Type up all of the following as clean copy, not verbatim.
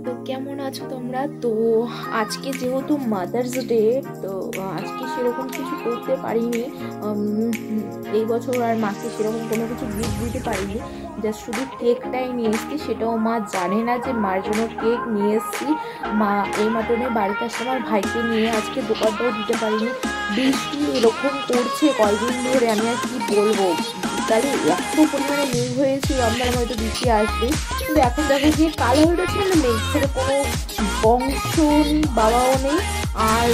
তো কেমন আছো তোমরা? তো আজকে যেহেতু মাদার্স ডে, তো আজকে সেরকম কিছু করতে পারিনি। এই বছর আর মাকে সেরকম কোনো কিছু গিফট দিতে পারিনি। জাস্ট শুধু কেকটাই নিয়ে এসেছি, সেটাও মা জানে না যে মার জন্য কেক নিয়ে এসেছি। মা এই মাত্রনে বাড়িতে আসলে আমার ভাইকে নিয়ে আজকে দোকানটাও দিতে পারিনি। বৃষ্টি এরকম করছে কয়েকদিন ধরে, আমি আর কি বলবো। বিকালে এত পরিমাণে মেঘ হয়েছে, আমরা হয়তো বৃষ্টি আসবে, কিন্তু এখন দেখো যে কালো হয়ে যাচ্ছে না, মেঘ থেকে কোনো বংশ নেই, বাবাও নেই, আর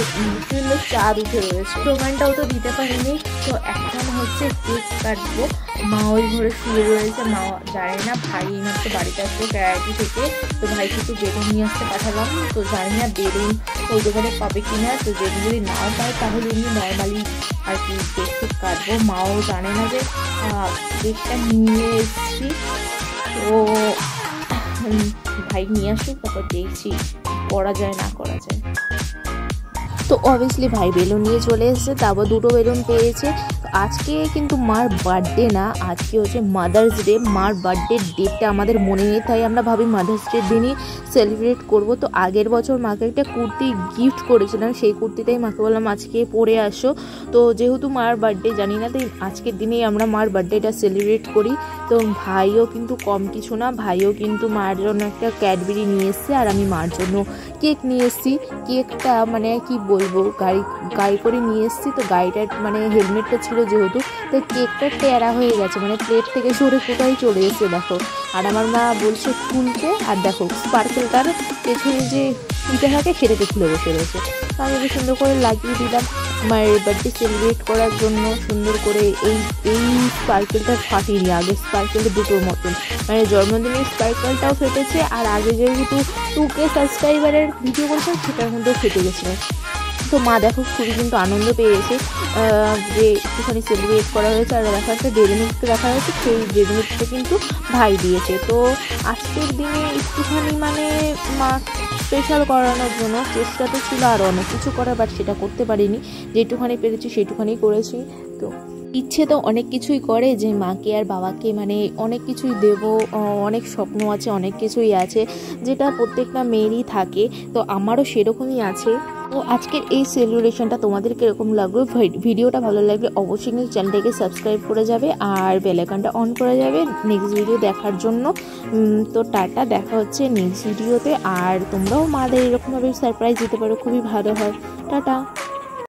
সুন্দর চাঁদ উঠে রয়েছে। দোকানটাও তো দিতে পারিনি। তো এখন হচ্ছে কেক কাটবো। মা ওই ঘরে শুয়ে রয়েছে, মা জানে না। ভাই এইমাত্র বাড়িতে আসলো ক্যারাটি থেকে, তো ভাইকে একটু বেলুন নিয়ে আসতে পাঠালাম। তো জানি না বেলুন ওই দোকানে পাবে কিনা। তো বেলুন যদি নাও পায় তাহলে এমনি নর্মালি আর কি কেক টেক কাটবো। মাও জানে না যে কেকটা নিয়ে এসেছি। তো ভাই নিয়ে আসুক, তারপর দেখছি করা যায় না করা যায়। তো অবভিয়াসলি ভাই বেলুন নিয়ে চলে এসেছে, তারপর দুটো বেলুন পেয়েছে। আজকে কিন্তু মার বার্থডে না, আজকে হচ্ছে মাদার্স ডে। মার বার্থডে ডেটটা আমাদের মনে নেই, তাই আমরা ভাবি মাদার্স ডের দিনই সেলিব্রেট করব। তো আগের বছর মাকে একটা কুর্তি গিফট করেছিলাম, সেই কুর্তিটাই মাকে বললাম আজকে পরে আসো। তো যেহেতু মার বার্থডে জানি না, তাই আজকের দিনেই আমরা মার বার্থডেটা সেলিব্রেট করি। তো ভাইও কিন্তু কম কিছু না, ভাইও কিন্তু মার জন্য একটা ক্যাডবেরি নিয়ে এসছে, আর আমি মার জন্য কেক নিয়ে এসেছি। কেকটা মানে কি বলবো, গাড়ি করে নিয়ে এসেছি। তো গাড়িটার মানে হেলমেটটা ছিল যেহেতু, তাই কেকটা টেরা হয়ে গেছে, মানে প্লেট থেকে সরে কোথায় চলে এসে দেখো। আর আমার মা বলছে খুলতে, আর দেখো স্পার্কেলটার পেছনে যে ইটা থাকে সেটাকে খুলে বসে রয়েছে। তো আমি ওকে সুন্দর করে লাগিয়ে দিলাম মায়ের বার্থডে সেলিব্রেট করার জন্য। সুন্দর করে এই স্পার্কেলটা ফাটিনি, আগে স্পার্কেলটা দুটোর মতন, মানে জন্মদিনের স্পার্কেলটাও ফেটেছে, আর আগে যেহেতু 2K সাবস্ক্রাইবারের ভিডিও করেছিলাম সেটার মধ্যেও ফেটে গেছিলো। তো মা দেখো খুবই কিন্তু আনন্দ পেয়েছে যে একটুখানি সেলিব্রেট করা হয়েছে। আর দেখা যাচ্ছে ডেলিমিটকে দেখা যাচ্ছে, সেই ডেলিমিটটা কিন্তু ভাই দিয়েছে। তো আজকের দিনে একটুখানি মানে মা স্পেশাল করানোর জন্য চেষ্টা তো ছিল আর অনেক কিছু করার, বাট সেটা করতে পারিনি। যেটুখানি পেরেছি সেটুখানি করেছি। তো ইচ্ছে তো অনেক কিছুই করে যে মাকে আর বাবাকে মানে অনেক কিছুই দেব, অনেক স্বপ্ন আছে, অনেক কিছুই আছে, যেটা প্রত্যেকটা মেয়েরই থাকে। তো আমারও সেরকমই আছে। তো আজকের এই সেলিব্রেশনটা তোমাদের কীরকম লাগলো? ভিডিওটা ভালো লাগলে অবশ্যই কিন্তু চ্যানেলটাকে সাবস্ক্রাইব করে যাবে, আর বেল আইকনটা অন করে যাবে নেক্সট ভিডিও দেখার জন্য। তো টাটা, দেখা হচ্ছে নেক্সট ভিডিওতে। আর তোমরাও মাদের এরকমভাবে সারপ্রাইজ দিতে পারো, খুবই ভালো হয়। টাটা।